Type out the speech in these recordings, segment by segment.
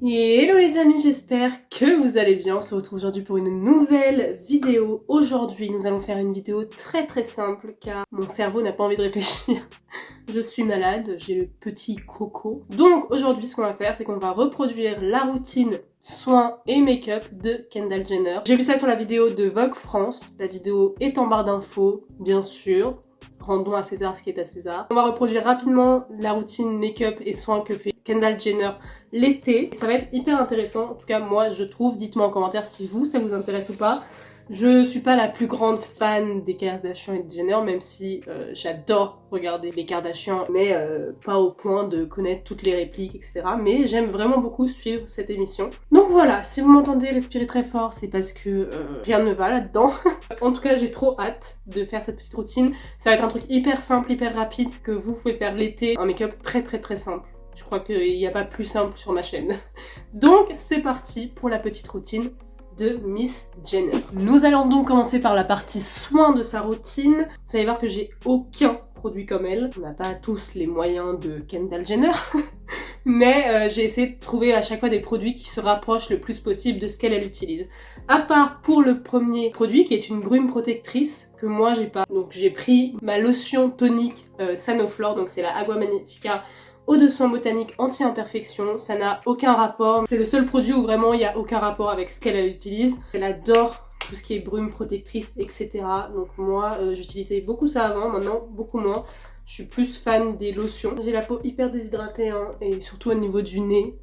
Hello les amis, j'espère que vous allez bien. On se retrouve aujourd'hui pour une nouvelle vidéo. Aujourd'hui, nous allons faire une vidéo très simple car mon cerveau n'a pas envie de réfléchir. Je suis malade, j'ai le petit coco. Donc aujourd'hui, ce qu'on va faire, c'est qu'on va reproduire la routine soins et make-up de Kendall Jenner. J'ai vu ça sur la vidéo de Vogue France. La vidéo est en barre d'infos, bien sûr. Rendons à César ce qui est à César. On va reproduire rapidement la routine make-up et soins que fait Kendall Jenner l'été. Ça va être hyper intéressant, en tout cas moi je trouve. Dites-moi en commentaire si vous, ça vous intéresse ou pas. Je suis pas la plus grande fan des Kardashian et de Jenner, même si j'adore regarder les Kardashian, mais pas au point de connaître toutes les répliques, etc. Mais j'aime vraiment beaucoup suivre cette émission. Donc voilà, si vous m'entendez respirer très fort, c'est parce que rien ne va là-dedans. En tout cas, j'ai trop hâte de faire cette petite routine. Ça va être un truc hyper simple, hyper rapide, que vous pouvez faire l'été. Un make-up très simple. Je crois qu'il n'y a pas plus simple sur ma chaîne. Donc c'est parti pour la petite routine de Miss Jenner. Nous allons donc commencer par la partie soins de sa routine. Vous allez voir que j'ai aucun produit comme elle. On n'a pas tous les moyens de Kendall Jenner. Mais j'ai essayé de trouver à chaque fois des produits qui se rapprochent le plus possible de ce qu'elle utilise. À part pour le premier produit qui est une brume protectrice que moi j'ai pas. Donc j'ai pris ma lotion tonique Sanoflore, donc c'est la Agua Magnifica eau de soin botanique anti-imperfection. Ça n'a aucun rapport. C'est le seul produit où vraiment il n'y a aucun rapport avec ce qu'elle utilise. Elle adore tout ce qui est brume protectrice, etc. Donc moi j'utilisais beaucoup ça avant, maintenant beaucoup moins. Je suis plus fan des lotions. J'ai la peau hyper déshydratée hein, et surtout au niveau du nez.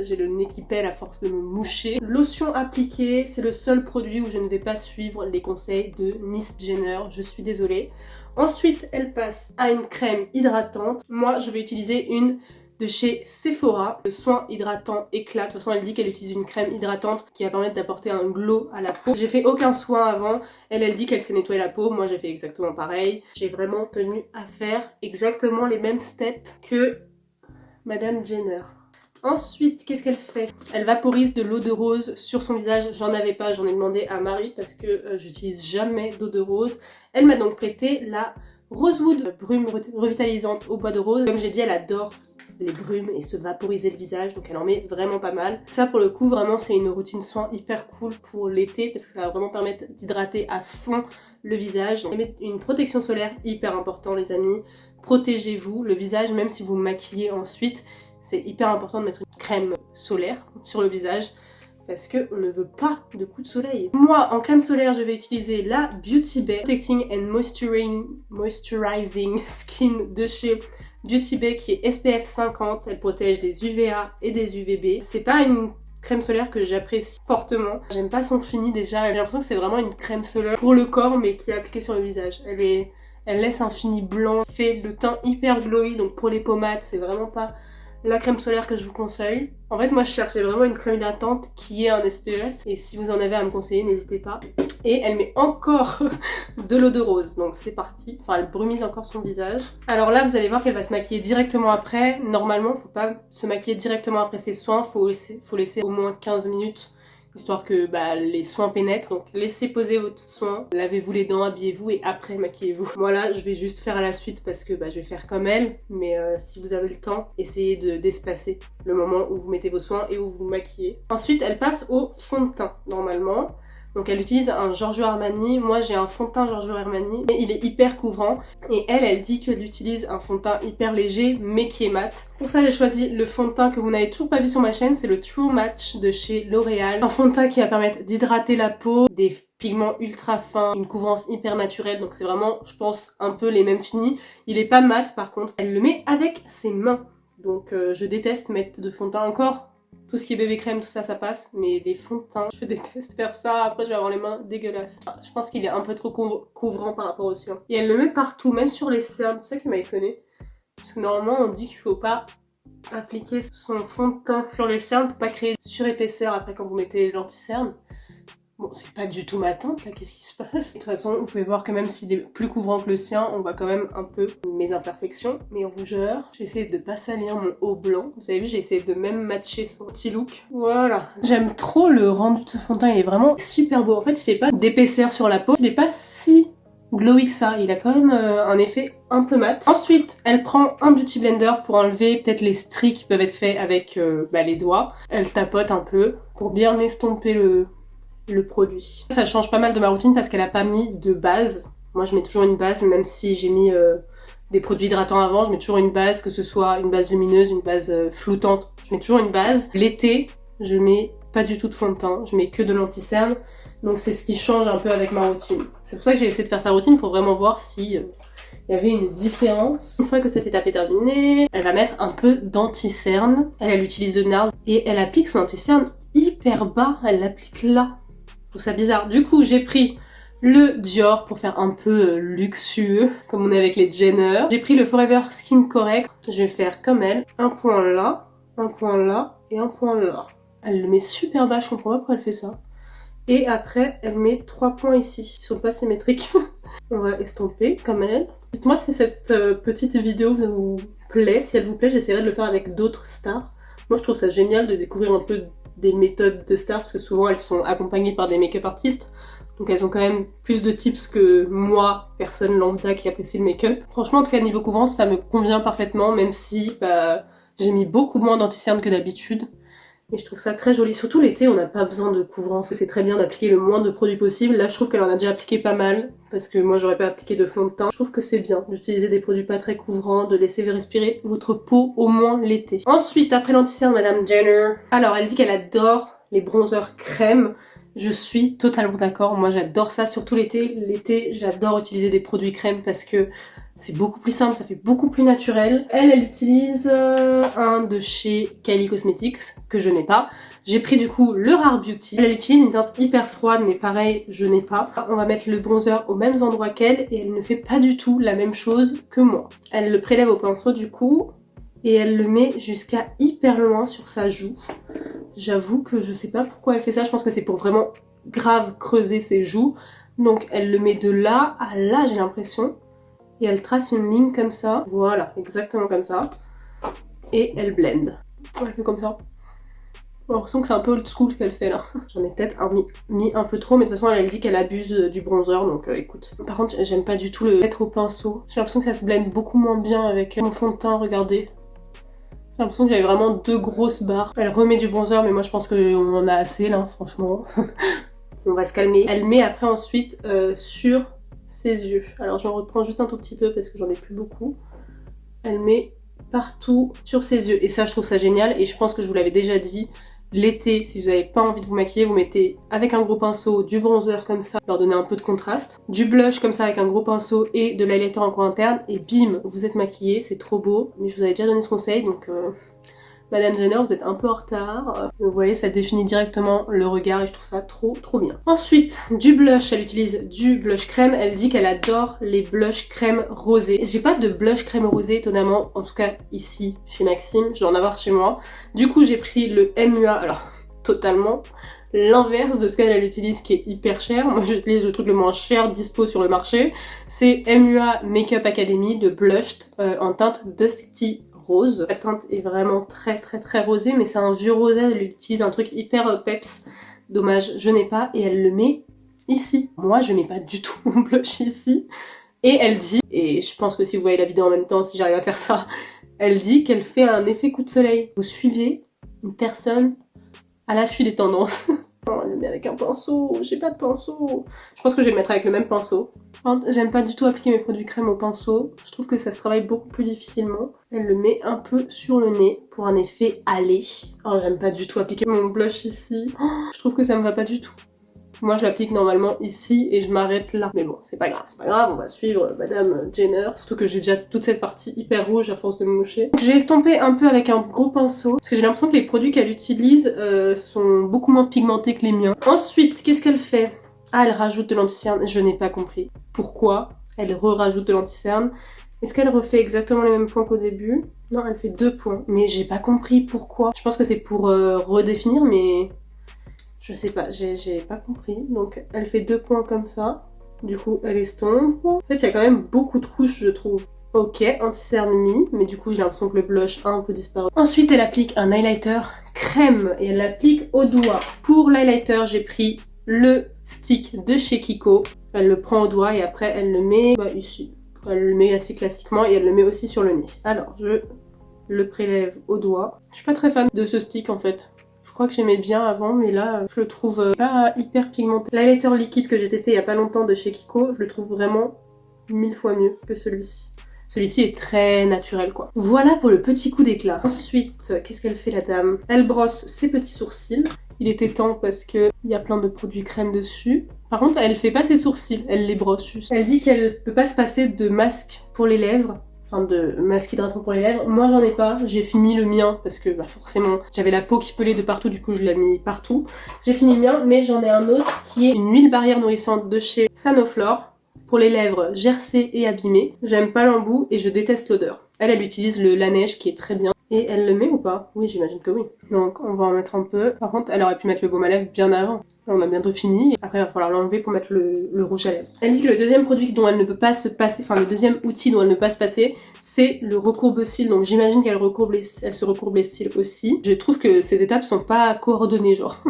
J'ai le nez qui pèle à force de me moucher. Lotion appliquée, c'est le seul produit où je ne vais pas suivre les conseils de Miss Jenner. Je suis désolée. Ensuite, elle passe à une crème hydratante. Moi, je vais utiliser une de chez Sephora, le soin hydratant éclat. De toute façon, elle dit qu'elle utilise une crème hydratante qui va permettre d'apporter un glow à la peau. J'ai fait aucun soin avant. Elle dit qu'elle s'est nettoyée la peau. Moi, j'ai fait exactement pareil. J'ai vraiment tenu à faire exactement les mêmes steps que Madame Jenner. Ensuite, qu'est-ce qu'elle fait? Elle vaporise de l'eau de rose sur son visage. J'en avais pas, j'en ai demandé à Marie parce que j'utilise jamais d'eau de rose. Elle m'a donc prêté la Rosewood brume revitalisante au bois de rose. Comme j'ai dit, elle adore les brumes et se vaporiser le visage, donc elle en met vraiment pas mal. Ça pour le coup vraiment c'est une routine soin hyper cool pour l'été parce que ça va vraiment permettre d'hydrater à fond le visage. Elle met une protection solaire hyper important les amis. Protégez-vous le visage même si vous maquillez ensuite. C'est hyper important de mettre une crème solaire sur le visage parce qu'on ne veut pas de coups de soleil. Moi, en crème solaire, je vais utiliser la Beauty Bay Protecting and Moisturizing Skin de chez Beauty Bay qui est SPF 50. Elle protège des UVA et des UVB. C'est pas une crème solaire que j'apprécie fortement. J'aime pas son fini déjà. J'ai l'impression que c'est vraiment une crème solaire pour le corps mais qui est appliquée sur le visage. Elle laisse un fini blanc, fait le teint hyper glowy, donc pour les pommades, c'est vraiment pas la crème solaire que je vous conseille. En fait, moi je cherchais vraiment une crème hydratante qui ait un SPF et si vous en avez à me conseiller, n'hésitez pas. Et elle met encore de l'eau de rose, donc c'est parti. Enfin, elle brumise encore son visage. Alors là, vous allez voir qu'elle va se maquiller directement après. Normalement, faut pas se maquiller directement après ses soins, faut laisser au moins 15 minutes histoire que les soins pénètrent. Donc laissez poser votre soin, lavez-vous les dents, habillez-vous et après maquillez-vous. Moi là je vais juste faire à la suite parce que je vais faire comme elle, mais si vous avez le temps, essayez d'espacer le moment où vous mettez vos soins et où vous vous maquillez. Ensuite elle passe au fond de teint normalement. Donc elle utilise un Giorgio Armani, moi j'ai un fond de teint Giorgio Armani, mais il est hyper couvrant. Et elle dit qu'elle utilise un fond de teint hyper léger, mais qui est mat. Pour ça j'ai choisi le fond de teint que vous n'avez toujours pas vu sur ma chaîne, c'est le True Match de chez L'Oréal. Un fond de teint qui va permettre d'hydrater la peau, des pigments ultra fins, une couvrance hyper naturelle, donc c'est vraiment, je pense, un peu les mêmes finis. Il est pas mat par contre, elle le met avec ses mains. Donc je déteste mettre de fond de teint encore. Tout ce qui est bébé crème, tout ça, ça passe. Mais les fonds de teint, je déteste faire ça. Après, je vais avoir les mains dégueulasses. Je pense qu'il est un peu trop couvrant par rapport au sien. Et elle le met partout, même sur les cernes. C'est ça qui m'a étonnée. Parce que normalement, on dit qu'il faut pas appliquer son fond de teint sur les cernes pour pas créer de surépaisseur après quand vous mettez les lentilles-cernes. Bon, c'est pas du tout ma teinte là, qu'est-ce qui se passe? De toute façon, vous pouvez voir que même s'il est plus couvrant que le sien, on voit quand même un peu mes imperfections, mes rougeurs. J'ai essayé de pas salir mon haut blanc. Vous avez vu, j'ai essayé de même matcher son petit look. Voilà. J'aime trop le rendu de ce fond de teint, il est vraiment super beau. En fait, il fait pas d'épaisseur sur la peau. Il est pas si glowy que ça. Il a quand même un effet un peu mat. Ensuite, elle prend un beauty blender pour enlever peut-être les stries qui peuvent être faits avec les doigts. Elle tapote un peu pour bien estomper le produit. Ça change pas mal de ma routine parce qu'elle a pas mis de base. Moi je mets toujours une base, même si j'ai mis des produits hydratants avant, je mets toujours une base, que ce soit une base lumineuse, une base floutante, je mets toujours une base. L'été, je mets pas du tout de fond de teint, je mets que de l'anti-cerne, donc c'est ce qui change un peu avec ma routine. C'est pour ça que j'ai essayé de faire sa routine pour vraiment voir si il y avait une différence. Une fois que cette étape est terminée, elle va mettre un peu d'anti-cerne. Elle utilise le NARS et elle applique son anti-cerne hyper bas, elle l'applique là. Je trouve ça bizarre. Du coup, j'ai pris le Dior pour faire un peu luxueux, comme on est avec les Jenner. J'ai pris le Forever Skin Correct. Je vais faire comme elle. Un point là, un point là et un point là. Elle le met super bas, je comprends pas pourquoi elle fait ça. Et après, elle met 3 points ici. Ils sont pas symétriques. On va estomper comme elle. Dites-moi si cette petite vidéo vous plaît. Si elle vous plaît, j'essaierai de le faire avec d'autres stars. Moi, je trouve ça génial de découvrir un peu des méthodes de stars parce que souvent elles sont accompagnées par des make-up artistes. Donc elles ont quand même plus de tips que moi, personne lambda qui apprécie le make-up. Franchement, en tout cas, niveau couvrance, ça me convient parfaitement, même si j'ai mis beaucoup moins d'anti-cerne que d'habitude. Mais je trouve ça très joli. Surtout l'été, on n'a pas besoin de couvrance. C'est très bien d'appliquer le moins de produits possible. Là, je trouve qu'elle en a déjà appliqué pas mal, parce que moi, j'aurais pas appliqué de fond de teint. Je trouve que c'est bien d'utiliser des produits pas très couvrants, de laisser respirer votre peau au moins l'été. Ensuite, après l'anti-cerne, Madame Jenner. Alors, elle dit qu'elle adore les bronzers crème. Je suis totalement d'accord, moi j'adore ça, surtout l'été. L'été, j'adore utiliser des produits crème parce que c'est beaucoup plus simple, ça fait beaucoup plus naturel. Elle utilise un de chez Kylie Cosmetics, que je n'ai pas. J'ai pris du coup le Rare Beauty. Elle utilise une teinte hyper froide, mais pareil, je n'ai pas. On va mettre le bronzer aux mêmes endroits qu'elle et elle ne fait pas du tout la même chose que moi. Elle le prélève au pinceau du coup et elle le met jusqu'à hyper loin sur sa joue. J'avoue que je sais pas pourquoi elle fait ça, je pense que c'est pour vraiment grave creuser ses joues. Donc elle le met de là à là, j'ai l'impression. Et elle trace une ligne comme ça. Voilà, exactement comme ça. Et elle blende. Elle fait comme ça. J'ai l'impression que c'est un peu old school ce qu'elle fait là. J'en ai peut-être mis un peu trop, mais de toute façon elle dit qu'elle abuse du bronzer, donc écoute. Par contre, j'aime pas du tout le mettre au pinceau. J'ai l'impression que ça se blende beaucoup moins bien avec mon fond de teint, regardez. J'ai l'impression que j'avais vraiment 2 grosses barres. Elle remet du bronzer, mais moi je pense qu'on en a assez là, franchement. On va se calmer. Elle met après ensuite sur ses yeux. Alors j'en reprends juste un tout petit peu parce que j'en ai plus beaucoup. Elle met partout sur ses yeux. Et ça, je trouve ça génial. Et je pense que je vous l'avais déjà dit. L'été, si vous n'avez pas envie de vous maquiller, vous mettez avec un gros pinceau du bronzer comme ça, pour leur donner un peu de contraste, du blush comme ça avec un gros pinceau et de l'highlighter en coin interne, et bim, vous êtes maquillé, c'est trop beau. Mais je vous avais déjà donné ce conseil, donc Madame Jenner, vous êtes un peu en retard. Vous voyez, ça définit directement le regard et je trouve ça trop bien. Ensuite, du blush, elle utilise du blush crème. Elle dit qu'elle adore les blush crème rosés. J'ai pas de blush crème rosé étonnamment, en tout cas ici chez Maxime, je dois en avoir chez moi. Du coup, j'ai pris le MUA, alors totalement l'inverse de ce qu'elle utilise qui est hyper cher. Moi j'utilise le truc le moins cher dispo sur le marché. C'est MUA Makeup Academy de Blushed en teinte Dusty Rose. La teinte est vraiment très rosée, mais c'est un vieux rosé, elle utilise un truc hyper peps. Dommage, je n'ai pas, et elle le met ici. Moi, je mets pas du tout mon blush ici. Et elle dit, et je pense que si vous voyez la vidéo en même temps, si j'arrive à faire ça, elle dit qu'elle fait un effet coup de soleil. Vous suivez une personne à l'affût des tendances. Oh, elle le met avec un pinceau, j'ai pas de pinceau. Je pense que je vais le mettre avec le même pinceau. J'aime pas du tout appliquer mes produits crème au pinceau. Je trouve que ça se travaille beaucoup plus difficilement. Elle le met un peu sur le nez pour un effet allé. Oh, j'aime pas du tout appliquer mon blush ici. Oh, je trouve que ça me va pas du tout. Moi je l'applique normalement ici et je m'arrête là. Mais bon, c'est pas grave, on va suivre Madame Jenner. Surtout que j'ai déjà toute cette partie hyper rouge à force de me moucher. J'ai estompé un peu avec un gros pinceau. Parce que j'ai l'impression que les produits qu'elle utilise sont beaucoup moins pigmentés que les miens. Ensuite, qu'est-ce qu'elle fait? Ah, elle rajoute de l'anti-cerne. Je n'ai pas compris. Pourquoi elle rajoute de l'anti-cerne? Est-ce qu'elle refait exactement les mêmes points qu'au début? Non, elle fait 2 points. Mais j'ai pas compris pourquoi. Je pense que c'est pour redéfinir, mais... je sais pas, j'ai pas compris. Donc elle fait 2 points comme ça. Du coup elle estompe. En fait il y a quand même beaucoup de couches je trouve. Ok, anti-cerne mis, mais du coup j'ai l'impression que le blush a un peu disparu. Ensuite elle applique un highlighter crème et elle l'applique au doigt. Pour l'highlighter j'ai pris le stick de chez Kiko. Elle le prend au doigt et après elle le met ici. Elle le met assez classiquement et elle le met aussi sur le nez. Alors je le prélève au doigt. Je suis pas très fan de ce stick en fait. Je crois que j'aimais bien avant, mais là, je le trouve pas hyper pigmenté. L'highlighter liquide que j'ai testé il y a pas longtemps de chez Kiko, je le trouve vraiment 1000 fois mieux que celui-ci. Celui-ci est très naturel quoi. Voilà pour le petit coup d'éclat. Ensuite, qu'est-ce qu'elle fait la dame? Elle brosse ses petits sourcils. Il était temps parce que il y a plein de produits crème dessus. Par contre, elle fait pas ses sourcils, elle les brosse juste. Elle dit qu'elle peut pas se passer de masque pour les lèvres. Enfin de masque hydratant pour les lèvres. Moi j'en ai pas, j'ai fini le mien parce que forcément j'avais la peau qui pelait de partout, du coup je l'ai mis partout. J'ai fini le mien, mais j'en ai un autre qui est une huile barrière nourrissante de chez Sanoflore pour les lèvres gercées et abîmées. J'aime pas l'embout et je déteste l'odeur. Elle utilise le La Neige qui est très bien. Et elle le met ou pas? Oui, j'imagine que oui. Donc on va en mettre un peu. Par contre, elle aurait pu mettre le baume à lèvres bien avant. Là, on a bientôt fini. Après, il va falloir l'enlever pour mettre le rouge à lèvres. Elle dit que le deuxième produit dont elle ne peut pas se passer, enfin le deuxième outil dont elle ne peut pas se passer, c'est le recourbe-cils. Donc j'imagine qu'elle se recourbe les cils aussi. Je trouve que ces étapes sont pas coordonnées, genre.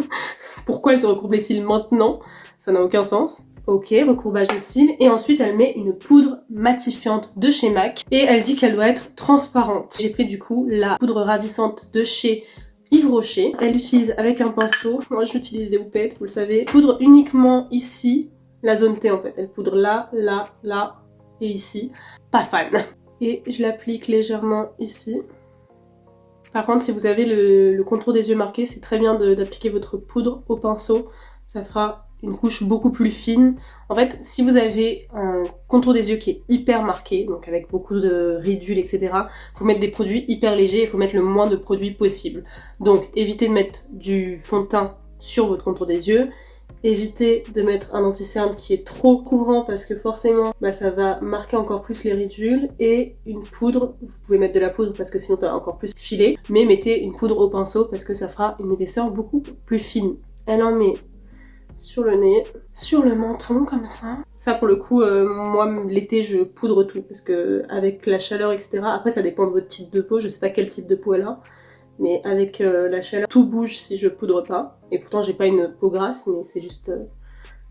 Pourquoi elle se recourbe les cils maintenant? Ça n'a aucun sens. Ok, recourbage de cils. Et ensuite, elle met une poudre matifiante de chez MAC. Et elle dit qu'elle doit être transparente. J'ai pris du coup la poudre ravissante de chez Yves Rocher. Elle l'utilise avec un pinceau. Moi, j'utilise des houppettes, vous le savez. Poudre uniquement ici, la zone T en fait. Elle poudre là, là, là et ici. Pas fan. Et je l'applique légèrement ici. Par contre, si vous avez le contour des yeux marqué, c'est très bien d'appliquer votre poudre au pinceau. Ça fera une couche beaucoup plus fine. En fait, si vous avez un contour des yeux qui est hyper marqué, donc avec beaucoup de ridules, etc., faut mettre des produits hyper légers et faut mettre le moins de produits possible. Donc, évitez de mettre du fond de teint sur votre contour des yeux. Évitez de mettre un anti-cerne qui est trop couvrant parce que forcément, ça va marquer encore plus les ridules. Et une poudre, vous pouvez mettre de la poudre parce que sinon ça va encore plus filer. Mais mettez une poudre au pinceau parce que ça fera une épaisseur beaucoup plus fine. Elle en met sur le nez, sur le menton comme ça. Ça pour le coup, moi l'été je poudre tout parce que avec la chaleur etc. Après ça dépend de votre type de peau, je sais pas quel type de peau elle a. Mais avec la chaleur, tout bouge si je poudre pas. Et pourtant j'ai pas une peau grasse mais c'est juste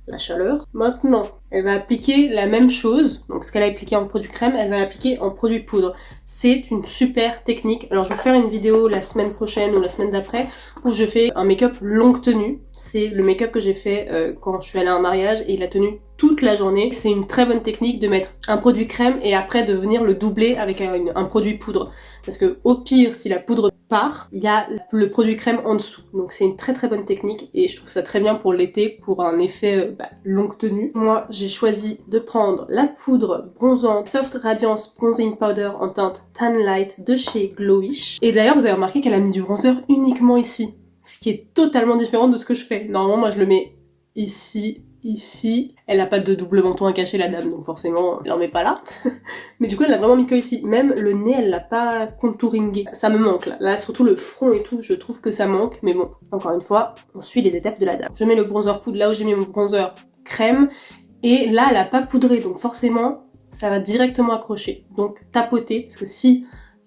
la chaleur. Maintenant, elle va appliquer la même chose. Donc ce qu'elle a appliqué en produit crème, elle va l'appliquer en produit poudre. C'est une super technique. Alors je vais faire une vidéo la semaine prochaine ou la semaine d'après où je fais un make-up longue tenue. C'est le make-up que j'ai fait quand je suis allée à un mariage et il a tenu toute la journée. C'est une très bonne technique de mettre un produit crème et après de venir le doubler avec un produit poudre. Parce que au pire, si la poudre part, il y a le produit crème en dessous. Donc c'est une très très bonne technique et je trouve ça très bien pour l'été pour un effet longue tenue. Moi j'ai choisi de prendre la poudre bronzante Soft Radiance Bronzing Powder en teinte Tan Light de chez Glowish. Et d'ailleurs vous avez remarqué qu'elle a mis du bronzer uniquement ici. Ce qui est totalement différent de ce que je fais. Normalement moi je le mets ici, ici. Elle a pas de double menton à cacher la dame donc forcément elle en met pas là. Mais du coup elle l'a vraiment mis que ici. Même le nez elle l'a pas contouringé. Ça me manque là. Là surtout le front et tout je trouve que ça manque. Mais bon encore une fois on suit les étapes de la dame. Je mets le bronzer poudre là où j'ai mis mon bronzer crème. Et là elle a pas poudré donc forcément ça va directement accrocher. Donc tapotez parce que si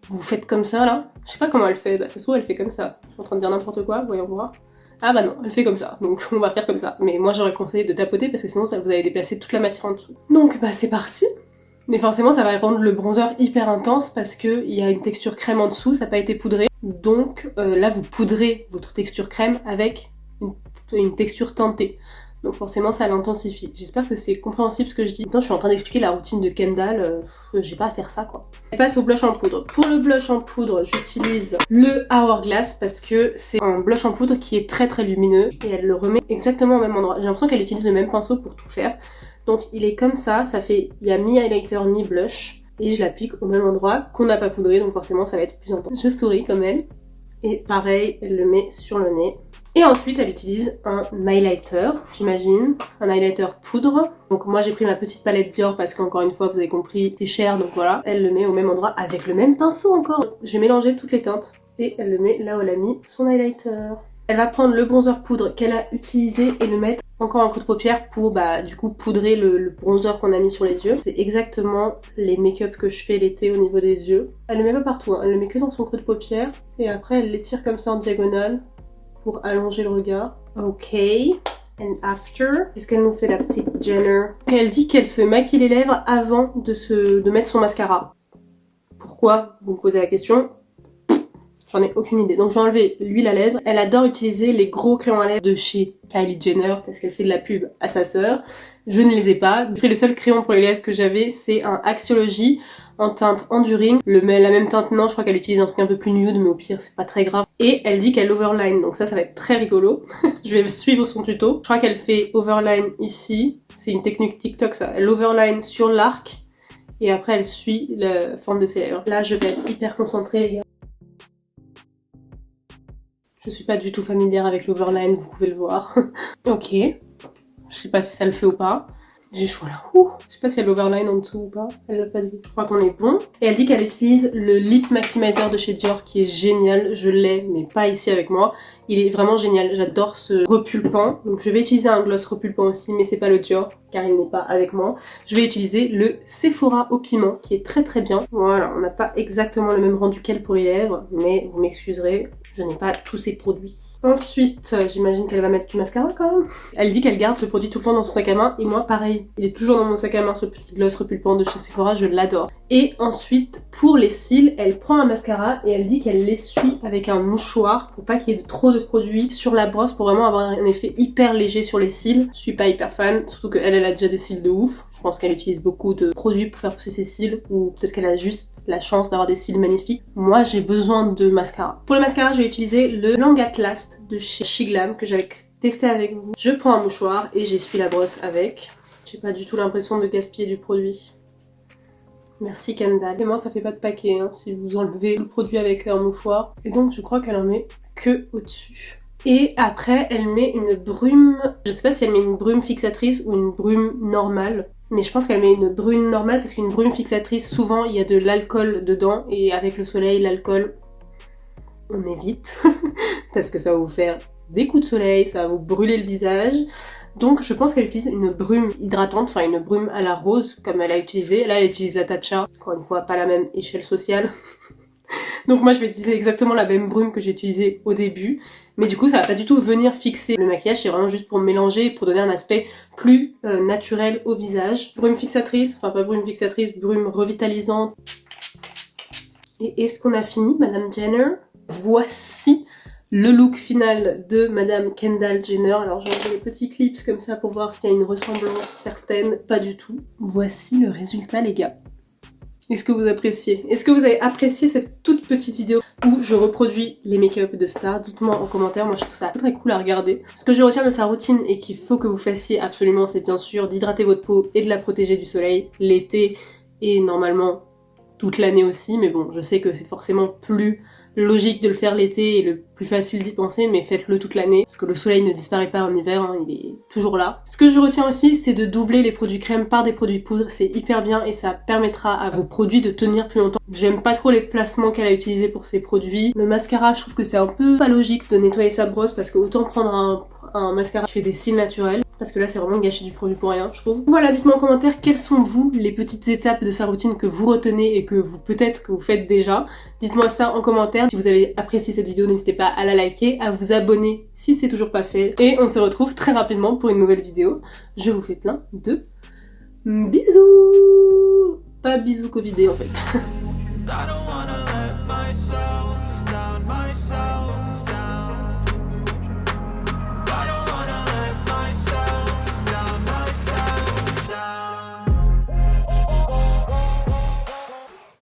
vous faites comme ça là, je sais pas comment elle fait, ça se trouve elle fait comme ça. Je suis en train de dire n'importe quoi, voyons voir. Ah bah non, elle fait comme ça, donc on va faire comme ça. Mais moi j'aurais conseillé de tapoter parce que sinon ça vous allez déplacer toute la matière en dessous. Donc c'est parti. Mais forcément ça va rendre le bronzer hyper intense parce que il y a une texture crème en dessous, ça n'a pas été poudré. Donc là vous poudrez votre texture crème avec une texture teintée. Donc forcément ça l'intensifie. J'espère que c'est compréhensible ce que je dis. Maintenant je suis en train d'expliquer la routine de Kendall, j'ai pas à faire ça quoi. Je passe au blush en poudre. Pour le blush en poudre, j'utilise le Hourglass parce que c'est un blush en poudre qui est très très lumineux et elle le remet exactement au même endroit. J'ai l'impression qu'elle utilise le même pinceau pour tout faire. Donc il est comme ça fait, il y a mi-highlighter, mi-blush et je l'applique au même endroit qu'on n'a pas poudré donc forcément ça va être plus intense. Je souris comme elle. Et pareil, elle le met sur le nez. Et ensuite, elle utilise un highlighter, j'imagine, un highlighter poudre. Donc moi, j'ai pris ma petite palette Dior parce qu'encore une fois, vous avez compris, c'est cher, donc voilà. Elle le met au même endroit avec le même pinceau encore. J'ai mélangé toutes les teintes et elle le met là où elle a mis son highlighter. Elle va prendre le bronzer poudre qu'elle a utilisé et le mettre encore en coup de paupière pour du coup poudrer le bronzer qu'on a mis sur les yeux. C'est exactement les make-up que je fais l'été au niveau des yeux. Elle le met pas partout, hein. Elle le met que dans son creux de paupière et après elle l'étire comme ça en diagonale pour allonger le regard. Ok. and after. Qu'est-ce qu'elle nous fait la petite Jenner? Et elle dit qu'elle se maquille les lèvres avant de mettre son mascara. Pourquoi? Vous me posez la question. J'en ai aucune idée. Donc je vais enlever l'huile à lèvres. Elle adore utiliser les gros crayons à lèvres de chez Kylie Jenner parce qu'elle fait de la pub à sa sœur. Je ne les ai pas. Le seul crayon pour les lèvres que j'avais, c'est un Axiology en teinte Enduring. La même teinte, non, je crois qu'elle utilise un truc un peu plus nude, mais au pire, c'est pas très grave. Et elle dit qu'elle overline, donc ça va être très rigolo. Je vais suivre son tuto. Je crois qu'elle fait overline ici. C'est une technique TikTok, ça. Elle overline sur l'arc et après elle suit la forme de ses lèvres. Là, je vais être hyper concentrée, les gars. Je suis pas du tout familière avec l'overline, vous pouvez le voir. Ok. Je sais pas si ça le fait ou pas. J'ai chaud là. Je sais pas si elle a l'overline en dessous ou pas. Elle l'a pas dit. Je crois qu'on est bon. Et elle dit qu'elle utilise le Lip Maximizer de chez Dior qui est génial. Je l'ai, mais pas ici avec moi. Il est vraiment génial. J'adore ce repulpant. Donc je vais utiliser un gloss repulpant aussi, mais c'est pas le Dior car il n'est pas avec moi. Je vais utiliser le Sephora au piment qui est très très bien. Voilà, on n'a pas exactement le même rendu qu'elle pour les lèvres, mais vous m'excuserez. Je n'ai pas tous ces produits. Ensuite, j'imagine qu'elle va mettre du mascara quand même. Elle dit qu'elle garde ce produit tout le temps dans son sac à main. Et moi, pareil. Il est toujours dans mon sac à main, ce petit gloss repulpant de chez Sephora. Je l'adore. Et ensuite, pour les cils, elle prend un mascara et elle dit qu'elle l'essuie avec un mouchoir pour pas qu'il y ait trop de produits sur la brosse pour vraiment avoir un effet hyper léger sur les cils. Je suis pas hyper fan, surtout qu'elle a déjà des cils de ouf. Je pense qu'elle utilise beaucoup de produits pour faire pousser ses cils ou peut-être qu'elle a juste la chance d'avoir des cils magnifiques. Moi, j'ai besoin de mascara. Pour le mascara, j'ai utilisé le Long Last de chez Shiglam que j'avais testé avec vous. Je prends un mouchoir et j'essuie la brosse avec. J'ai pas du tout l'impression de gaspiller du produit. Merci Kendall. Et moi, ça fait pas de paquet hein, si vous enlevez le produit avec un mouchoir. Et donc, je crois qu'elle en met que au-dessus. Et après, elle met une brume... Je sais pas si elle met une brume fixatrice ou une brume normale. Mais je pense qu'elle met une brume normale parce qu'une brume fixatrice, souvent, il y a de l'alcool dedans. Et avec le soleil, l'alcool, on évite. Parce que ça va vous faire des coups de soleil, ça va vous brûler le visage. Donc je pense qu'elle utilise une brume hydratante, enfin une brume à la rose, comme elle a utilisé. Là, elle utilise la Tatcha. Encore une fois, pas la même échelle sociale. Donc moi, je vais utiliser exactement la même brume que j'ai utilisée au début. Mais du coup, ça va pas du tout venir fixer le maquillage, c'est vraiment juste pour mélanger, pour donner un aspect plus naturel au visage. Brume fixatrice, enfin pas brume fixatrice, brume revitalisante. Et est-ce qu'on a fini, Madame Jenner? Voici le look final de Madame Kendall Jenner. Alors j'ai enlevé les petits clips comme ça pour voir s'il y a une ressemblance certaine. Pas du tout. Voici le résultat, les gars. Est-ce que vous appréciez? Est-ce que vous avez apprécié cette toute petite vidéo où je reproduis les make-up de stars? Dites-moi en commentaire, moi je trouve ça très cool à regarder. Ce que je retiens de sa routine et qu'il faut que vous fassiez absolument, c'est bien sûr d'hydrater votre peau et de la protéger du soleil l'été et normalement toute l'année aussi, mais bon, je sais que c'est forcément plus logique de le faire l'été et le plus facile d'y penser, mais faites-le toute l'année, parce que le soleil ne disparaît pas en hiver, hein, il est toujours là. Ce que je retiens aussi, c'est de doubler les produits crème par des produits poudre, c'est hyper bien et ça permettra à vos produits de tenir plus longtemps. J'aime pas trop les placements qu'elle a utilisés pour ces produits. Le mascara, je trouve que c'est un peu pas logique de nettoyer sa brosse, parce que autant prendre un mascara qui fait des cils naturels, parce que là c'est vraiment gâcher du produit pour rien, je trouve. Voilà, dites-moi en commentaire quelles sont vous les petites étapes de sa routine que vous retenez et que vous peut-être que vous faites déjà. Dites-moi ça en commentaire. Si vous avez apprécié cette vidéo, n'hésitez pas à la liker, à vous abonner si c'est toujours pas fait. Et on se retrouve très rapidement pour une nouvelle vidéo. Je vous fais plein de bisous. Pas bisous covidés en fait.